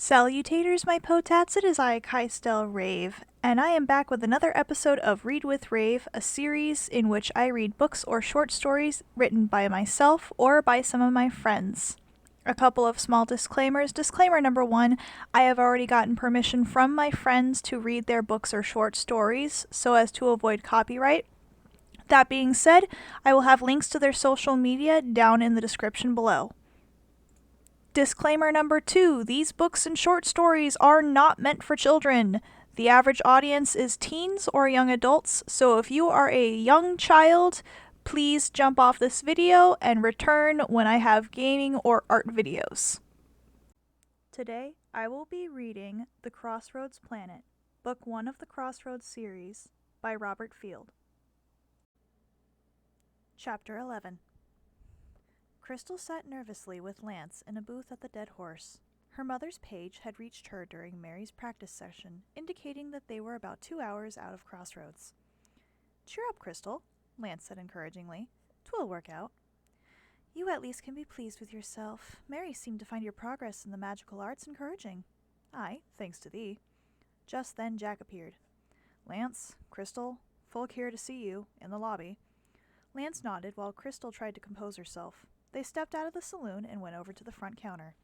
Salutaters, my potats, it is I, Rave, and I am back with another episode of Read with Rave, a series in which I read books or short stories written by myself or by some of my friends. A couple of small disclaimers. Disclaimer number 1, I have already gotten permission from my friends to read their books or short stories so as to avoid copyright. That being said, I will have links to their social media down in the description below. Disclaimer number 2, these books and short stories are not meant for children. The average audience is teens or young adults, so if you are a young child, please jump off this video and return when I have gaming or art videos. Today, I will be reading The Crossroads Planet, Book 1 of the Crossroads series by Robert Field. Chapter 11. Crystal sat nervously with Lance in a booth at the Dead Horse. Her mother's page had reached her during Mary's practice session, indicating that they were about 2 hours out of Crossroads. "Cheer up, Crystal," Lance said encouragingly. "'Twill work out." "You at least can be pleased with yourself. Mary seemed to find your progress in the magical arts encouraging." "Aye, thanks to thee." Just then Jack appeared. "Lance, Crystal, folk here to see you, in the lobby." Lance nodded while Crystal tried to compose herself. They stepped out of the saloon and went over to the front counter.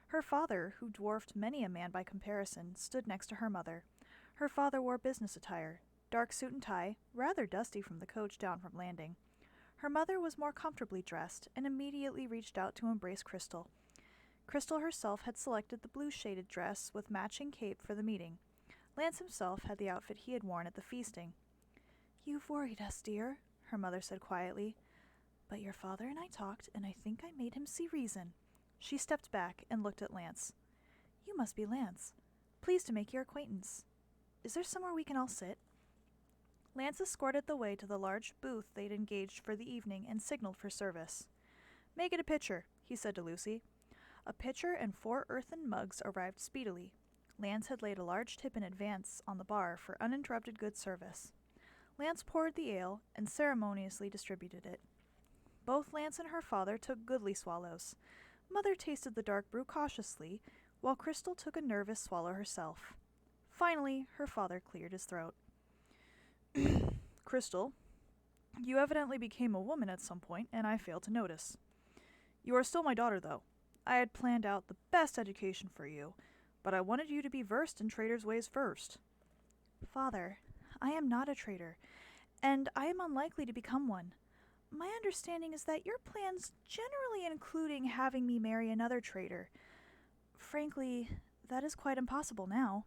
Her father, who dwarfed many a man by comparison, stood next to her mother. Her father wore business attire, dark suit and tie, rather dusty from the coach down from landing. Her mother was more comfortably dressed and immediately reached out to embrace Crystal. Crystal herself had selected the blue-shaded dress with matching cape for the meeting. Lance himself had the outfit he had worn at the feasting. "You've worried us, dear," her mother said quietly. "But your father and I talked, and I think I made him see reason." She stepped back and looked at Lance. "You must be Lance. Pleased to make your acquaintance. Is there somewhere we can all sit?" Lance escorted the way to the large booth they'd engaged for the evening and signaled for service. "Make it a pitcher," he said to Lucy. A pitcher and 4 earthen mugs arrived speedily. Lance had laid a large tip in advance on the bar for uninterrupted good service. Lance poured the ale and ceremoniously distributed it. Both Lance and her father took goodly swallows. Mother tasted the dark brew cautiously, while Crystal took a nervous swallow herself. Finally, her father cleared his throat. "Crystal, you evidently became a woman at some point, and I failed to notice. You are still my daughter, though. I had planned out the best education for you, but I wanted you to be versed in traders' ways first." "Father, I am not a trader, and I am unlikely to become one. My understanding is that your plans generally including having me marry another trader. Frankly, that is quite impossible now.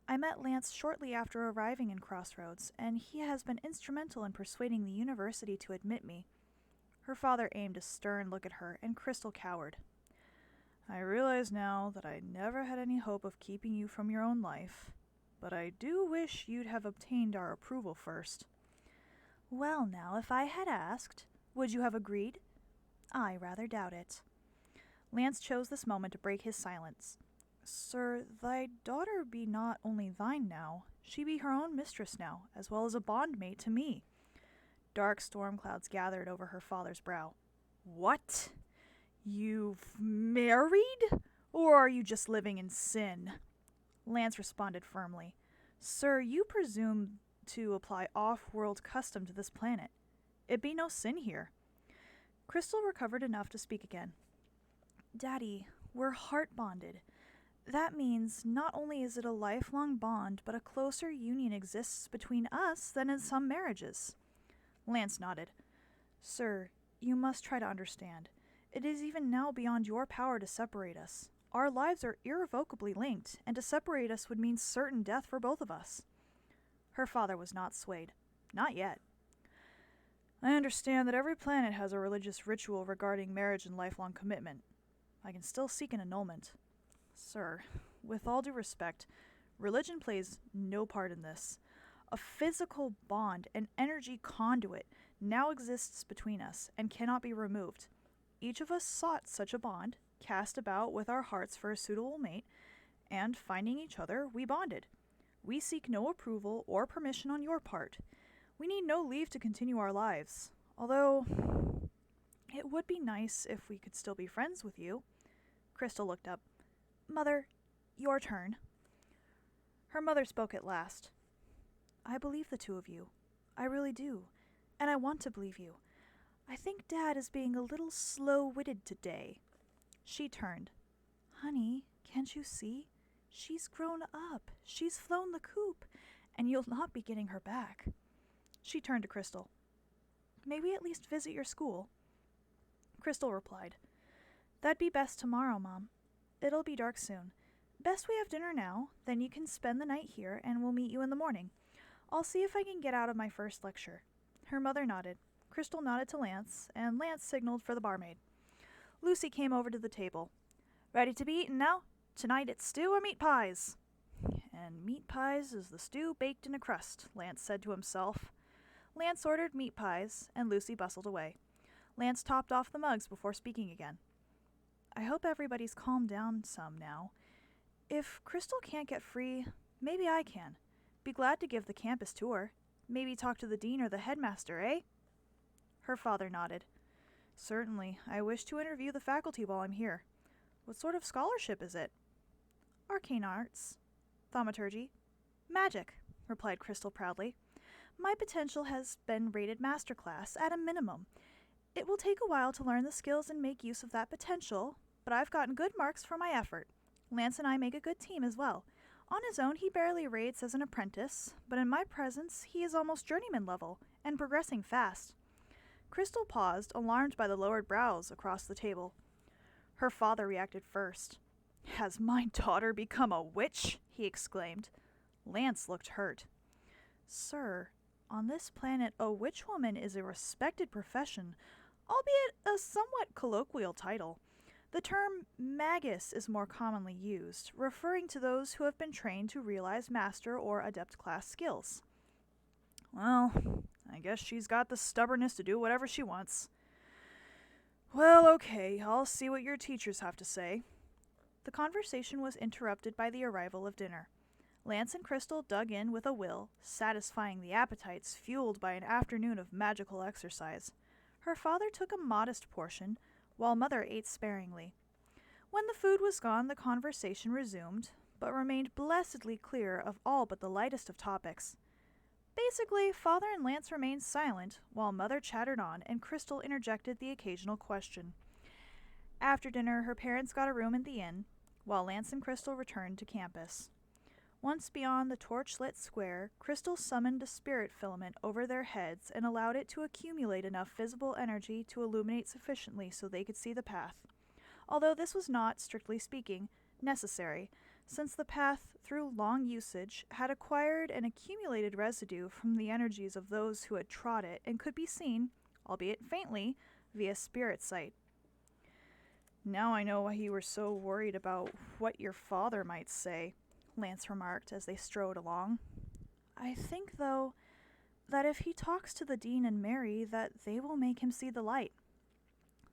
I met Lance shortly after arriving in Crossroads, and he has been instrumental in persuading the university to admit me." Her father aimed a stern look at her, and Crystal cowered. "I realize now that I never had any hope of keeping you from your own life, but I do wish you'd have obtained our approval first." "Well now, if I had asked, would you have agreed?" "I rather doubt it." Lance chose this moment to break his silence. "Sir, thy daughter be not only thine now, she be her own mistress now, as well as a bondmate to me." Dark storm clouds gathered over her father's brow. "What? You've married? Or are you just living in sin?" Lance responded firmly. "Sir, you presume to apply off-world custom to this planet. It be no sin here." Crystal recovered enough to speak again. "Daddy, we're heart-bonded. That means not only is it a lifelong bond, but a closer union exists between us than in some marriages." Lance nodded. "Sir, you must try to understand. It is even now beyond your power to separate us. Our lives are irrevocably linked, and to separate us would mean certain death for both of us." Her father was not swayed. "Not yet." "I understand that every planet has a religious ritual regarding marriage and lifelong commitment. I can still seek an annulment. Sir, with all due respect, religion plays no part in this. A physical bond, an energy conduit, now exists between us and cannot be removed. Each of us sought such a bond, cast about with our hearts for a suitable mate, and finding each other, we bonded. We seek no approval or permission on your part. We need no leave to continue our lives, although it would be nice if we could still be friends with you." Crystal looked up. "Mother, Your turn." Her mother spoke at last. "I believe the two of you. I really do. And I want to believe you. I think Dad is being a little slow-witted today." She turned. "Honey, can't you see? She's grown up. She's flown the coop, and you'll not be getting her back." She turned to Crystal. "May we at least visit your school?" Crystal replied, "That'd be best tomorrow, Mom. It'll be dark soon. Best we have dinner now, then you can spend the night here, and we'll meet you in the morning. I'll see if I can get out of my first lecture." Her mother nodded. Crystal nodded to Lance, and Lance signaled for the barmaid. Lucy came over to the table. "Ready to be eaten now? Tonight it's stew or meat pies." "And meat pies is the stew baked in a crust," Lance said to himself. Lance ordered meat pies, and Lucy bustled away. Lance topped off the mugs before speaking again. "I hope everybody's calmed down some now. If Crystal can't get free, maybe I can. Be glad to give the campus tour. Maybe talk to the dean or the headmaster, eh?" Her father nodded. "Certainly. I wish to interview the faculty while I'm here. What sort of scholarship is it?" "Arcane arts. Thaumaturgy. Magic," replied Crystal proudly. "My potential has been rated master class at a minimum. It will take a while to learn the skills and make use of that potential, but I've gotten good marks for my effort. Lance and I make a good team as well. On his own, he barely rates as an apprentice, but in my presence, he is almost journeyman level, and progressing fast." Crystal paused, alarmed by the lowered brows across the table. Her father reacted first. "Has my daughter become a witch?" he exclaimed. Lance looked hurt. "Sir, on this planet, a witchwoman is a respected profession, albeit a somewhat colloquial title. The term magus is more commonly used, referring to those who have been trained to realize master or adept class skills." "Well, I guess she's got the stubbornness to do whatever she wants." "Well, okay, I'll see what your teachers have to say." The conversation was interrupted by the arrival of dinner. Lance and Crystal dug in with a will, satisfying the appetites fueled by an afternoon of magical exercise. Her father took a modest portion, while Mother ate sparingly. When the food was gone, the conversation resumed, but remained blessedly clear of all but the lightest of topics. Basically, Father and Lance remained silent, while Mother chattered on, and Crystal interjected the occasional question. After dinner, her parents got a room in the inn, while Lance and Crystal returned to campus. Once beyond the torch-lit square, Crystal summoned a spirit filament over their heads and allowed it to accumulate enough visible energy to illuminate sufficiently so they could see the path. Although this was not, strictly speaking, necessary, since the path, through long usage, had acquired an accumulated residue from the energies of those who had trod it and could be seen, albeit faintly, via spirit sight. "Now I know why you were so worried about what your father might say," Lance remarked as they strode along. "I think, though, that if he talks to the dean and Mary, that they will make him see the light."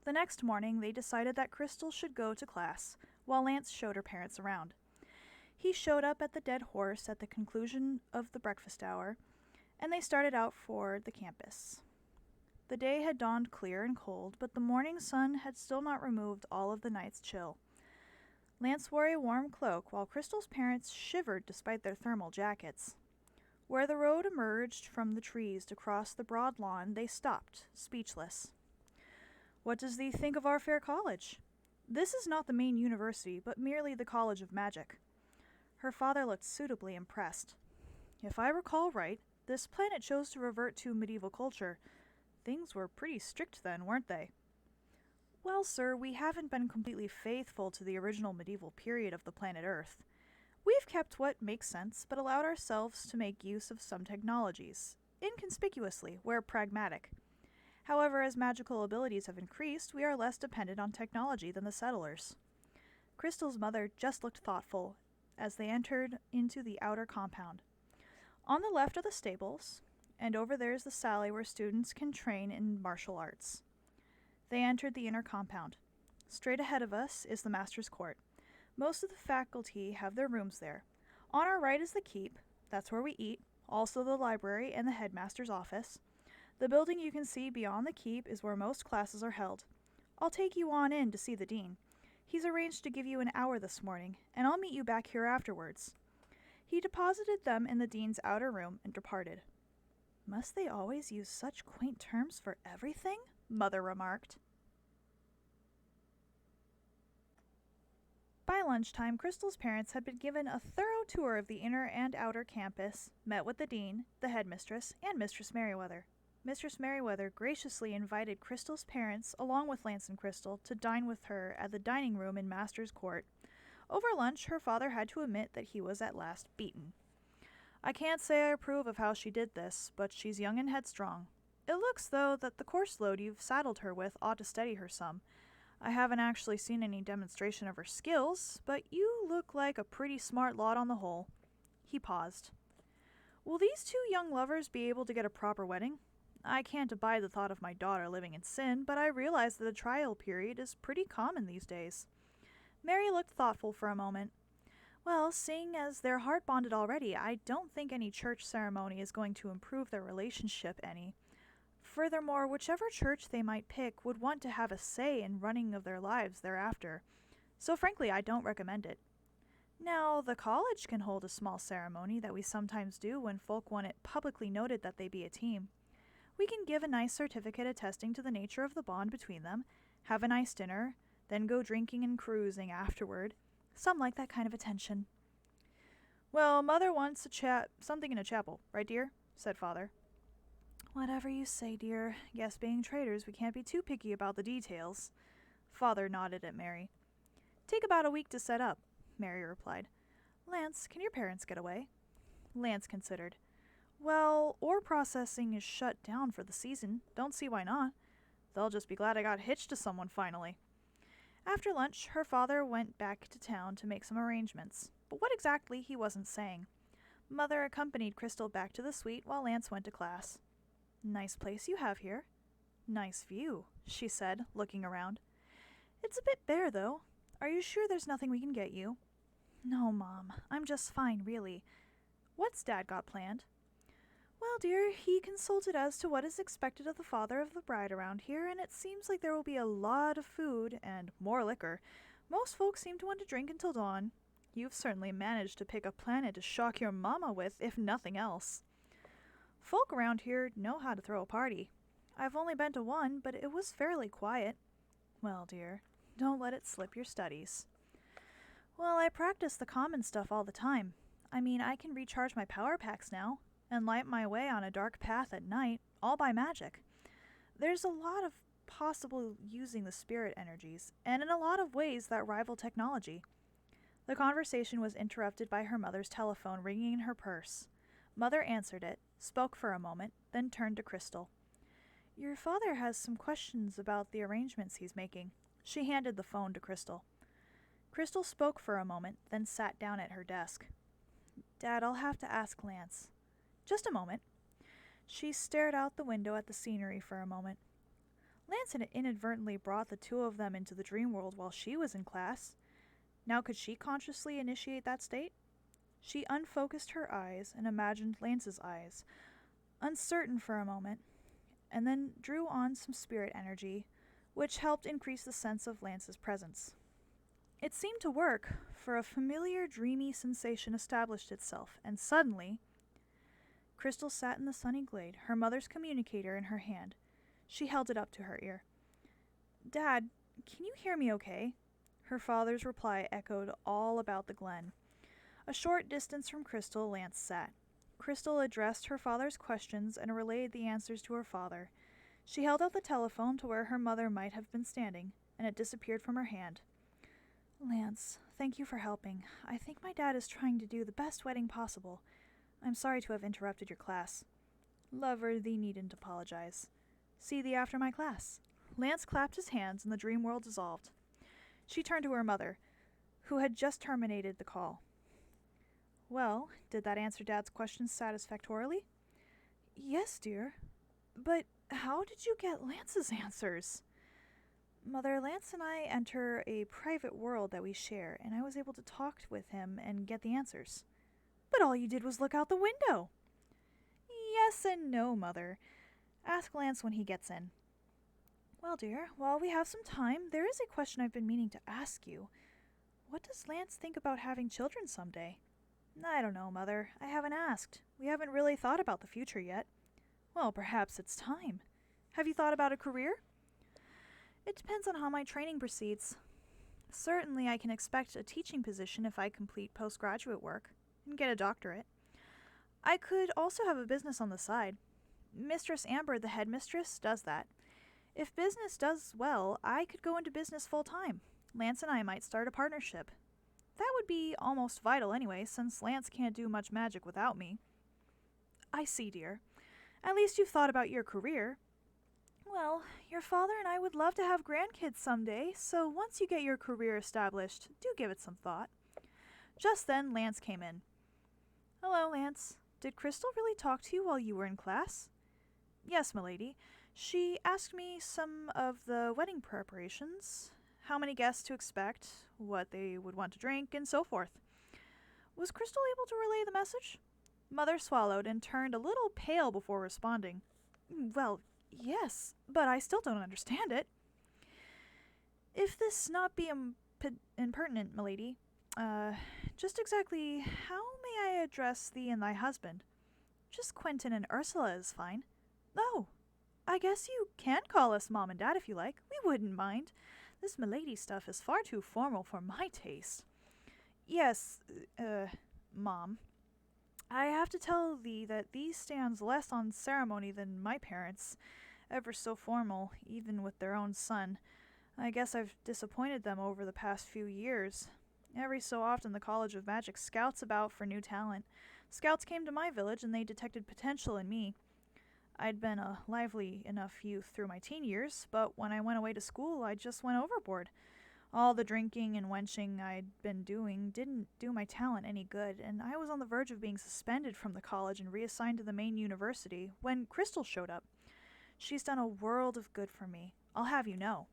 The next morning they decided that Crystal should go to class, while Lance showed her parents around. He showed up at the Dead Horse at the conclusion of the breakfast hour, and they started out for the campus. The day had dawned clear and cold, but the morning sun had still not removed all of the night's chill. Lance wore a warm cloak, while Crystal's parents shivered despite their thermal jackets. Where the road emerged from the trees to cross the broad lawn, they stopped, speechless. "What does thee think of our fair college? This is not the main university, but merely the College of Magic." Her father looked suitably impressed. "If I recall right, this planet chose to revert to medieval culture. Things were pretty strict then, weren't they?" "Well, sir, we haven't been completely faithful to the original medieval period of the planet Earth. We've kept what makes sense, but allowed ourselves to make use of some technologies, inconspicuously, where pragmatic. However, as magical abilities have increased, we are less dependent on technology than the settlers." Crystal's mother just looked thoughtful as they entered into the outer compound. "On the left are the stables, and over there is the sally where students can train in martial arts." They entered the inner compound. Straight ahead of us is the master's court. Most of the faculty have their rooms there. On our right is the keep. That's where we eat, also the library and the headmaster's office. The building you can see beyond the keep is where most classes are held. I'll take you on in to see the dean. He's arranged to give you an hour this morning, and I'll meet you back here afterwards." He deposited them in the dean's outer room and departed. "Must they always use such quaint terms for everything?" Mother remarked. By lunchtime, Crystal's parents had been given a thorough tour of the inner and outer campus, met with the dean, the headmistress, and Mistress Merriweather. Mistress Merriweather graciously invited Crystal's parents, along with Lance and Crystal, to dine with her at the dining room in Master's Court. Over lunch, her father had to admit that he was at last beaten. "I can't say I approve of how she did this, but she's young and headstrong. It looks, though, that the course load you've saddled her with ought to steady her some. I haven't actually seen any demonstration of her skills, but you look like a pretty smart lot on the whole." He paused. "Will these two young lovers be able to get a proper wedding? I can't abide the thought of my daughter living in sin, but I realize that a trial period is pretty common these days." Mary looked thoughtful for a moment. "Well, seeing as they're heart-bonded already, I don't think any church ceremony is going to improve their relationship any. Furthermore, whichever church they might pick would want to have a say in running of their lives thereafter. So frankly, I don't recommend it. Now, the college can hold a small ceremony that we sometimes do when folk want it publicly noted that they be a team. We can give a nice certificate attesting to the nature of the bond between them, have a nice dinner, then go drinking and cruising afterward. Some like that kind of attention." "Well, Mother wants something in a chapel, right, dear?" said Father. "Whatever you say, dear. Guess being traders, we can't be too picky about the details." Father nodded at Mary. "Take about a week to set up," Mary replied. "Lance, can your parents get away?" Lance considered. "Well, ore processing is shut down for the season. Don't see why not. They'll just be glad I got hitched to someone finally." After lunch, her father went back to town to make some arrangements, but what exactly he wasn't saying. Mother accompanied Crystal back to the suite while Lance went to class. "Nice place you have here." "Nice view," she said, looking around. "It's a bit bare, though. Are you sure there's nothing we can get you?" "No, Mom. I'm just fine, really. What's Dad got planned?" "Well, dear, he consulted as to what is expected of the father of the bride around here, and it seems like there will be a lot of food and more liquor. Most folks seem to want to drink until dawn. You've certainly managed to pick a planet to shock your mama with, if nothing else. Folk around here know how to throw a party. I've only been to one, but it was fairly quiet." "Well, dear, don't let it slip your studies." "Well, I practice the common stuff all the time. I mean, I can recharge my power packs now, and light my way on a dark path at night, all by magic. There's a lot of possible using the spirit energies, and in a lot of ways that rival technology." The conversation was interrupted by her mother's telephone ringing in her purse. Mother answered it, spoke for a moment, then turned to Crystal. "Your father has some questions about the arrangements he's making." She handed the phone to Crystal. Crystal spoke for a moment, then sat down at her desk. "Dad, I'll have to ask Lance." "Just a moment." She stared out the window at the scenery for a moment. Lance had inadvertently brought the two of them into the dream world while she was in class. Now could she consciously initiate that state? She unfocused her eyes and imagined Lance's eyes, uncertain for a moment, and then drew on some spirit energy, which helped increase the sense of Lance's presence. It seemed to work, for a familiar dreamy sensation established itself, and suddenly Crystal sat in the sunny glade, her mother's communicator in her hand. She held it up to her ear. "Dad, can you hear me okay?" Her father's reply echoed all about the glen. A short distance from Crystal, Lance sat. Crystal addressed her father's questions and relayed the answers to her father. She held out the telephone to where her mother might have been standing, and it disappeared from her hand. "Lance, thank you for helping. I think my dad is trying to do the best wedding possible. I'm sorry to have interrupted your class." "Lover, thee needn't apologize. See thee after my class." Lance clapped his hands and the dream world dissolved. She turned to her mother, who had just terminated the call. "Well, did that answer Dad's questions satisfactorily?" "Yes, dear. But how did you get Lance's answers?" "Mother, Lance and I enter a private world that we share, and I was able to talk with him and get the answers." "But all you did was look out the window." "Yes and no, Mother. Ask Lance when he gets in." Well, dear, while we have some time, there is a question I've been meaning to ask you. What does Lance think about having children someday? I don't know, Mother. I haven't asked. We haven't really thought about the future yet. Well, perhaps it's time. Have you thought about a career? It depends on how my training proceeds. Certainly, I can expect a teaching position if I complete postgraduate work and get a doctorate. I could also have a business on the side. Mistress Amber, the headmistress, does that. If business does well, I could go into business full time. Lance and I might start a partnership. That would be almost vital anyway, since Lance can't do much magic without me. I see, dear. At least you've thought about your career. Well, your father and I would love to have grandkids someday, so once you get your career established, do give it some thought. Just then, Lance came in. Hello, Lance. Did Crystal really talk to you while you were in class? Yes, milady. She asked me some of the wedding preparations, how many guests to expect, what they would want to drink, and so forth. Was Crystal able to relay the message? Mother swallowed and turned a little pale before responding. Well, yes, but I still don't understand it. If this not be impertinent, milady, just exactly how may I address thee and thy husband? Just Quentin and Ursula is fine. Oh, I guess you can call us Mom and Dad if you like. We wouldn't mind. This milady stuff is far too formal for my taste. Yes, Mom. I have to tell thee that thee stands less on ceremony than my parents, ever so formal, even with their own son. I guess I've disappointed them over the past few years. Every so often the College of Magic scouts about for new talent. Scouts came to my village and they detected potential in me. I'd been a lively enough youth through my teen years, but when I went away to school, I just went overboard. All the drinking and wenching I'd been doing didn't do my talent any good, and I was on the verge of being suspended from the college and reassigned to the main university when Crystal showed up. She's done a world of good for me, I'll have you know.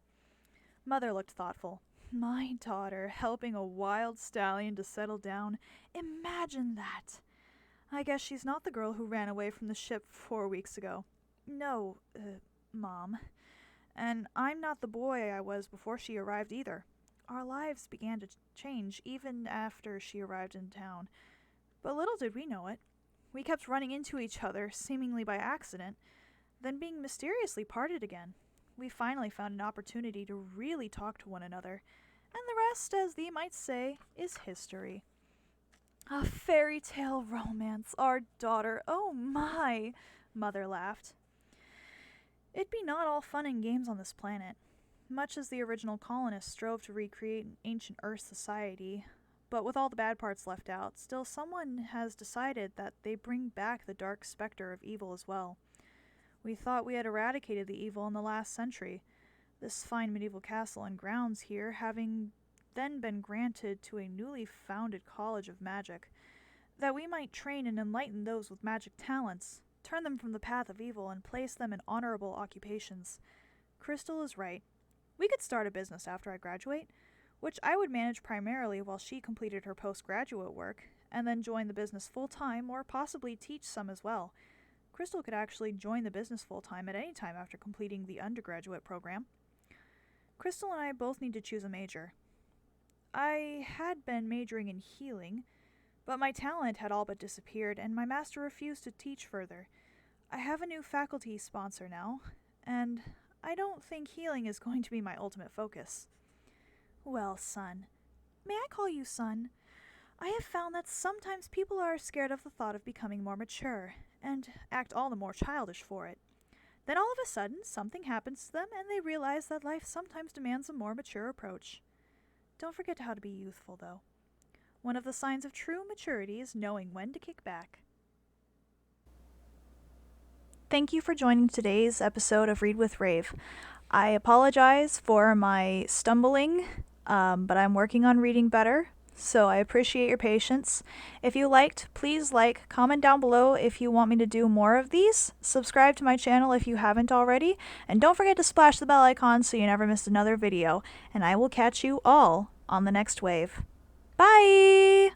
Mother looked thoughtful. My daughter helping a wild stallion to settle down. Imagine that! I guess she's not the girl who ran away from the ship 4 weeks ago. No, Mom. And I'm not the boy I was before she arrived either. Our lives began to change even after she arrived in town. But little did we know it. We kept running into each other, seemingly by accident, then being mysteriously parted again. We finally found an opportunity to really talk to one another, and the rest, as thee might say, is history. A fairy tale romance, our daughter, oh my, Mother laughed. It'd be not all fun and games on this planet. Much as the original colonists strove to recreate an ancient Earth society, but with all the bad parts left out, still someone has decided that they bring back the dark specter of evil as well. We thought we had eradicated the evil in the last century, this fine medieval castle and grounds here having then been granted to a newly founded college of magic, that we might train and enlighten those with magic talents, turn them from the path of evil, and place them in honorable occupations. Crystal is right. We could start a business after I graduate, which I would manage primarily while she completed her postgraduate work, and then join the business full-time or possibly teach some as well. Crystal could actually join the business full-time at any time after completing the undergraduate program. Crystal and I both need to choose a major. I had been majoring in healing, but my talent had all but disappeared, and my master refused to teach further. I have a new faculty sponsor now, and I don't think healing is going to be my ultimate focus. Well, son. May I call you son? I have found that sometimes people are scared of the thought of becoming more mature, and act all the more childish for it. Then all of a sudden, something happens to them, and they realize that life sometimes demands a more mature approach. Don't forget how to be youthful, though. One of the signs of true maturity is knowing when to kick back. Thank you for joining today's episode of Read with Rave. I apologize for my stumbling, but I'm working on reading better, so I appreciate your patience. If you liked, please like, comment down below if you want me to do more of these, subscribe to my channel if you haven't already, and don't forget to splash the bell icon so you never miss another video, and I will catch you all on the next wave. Bye!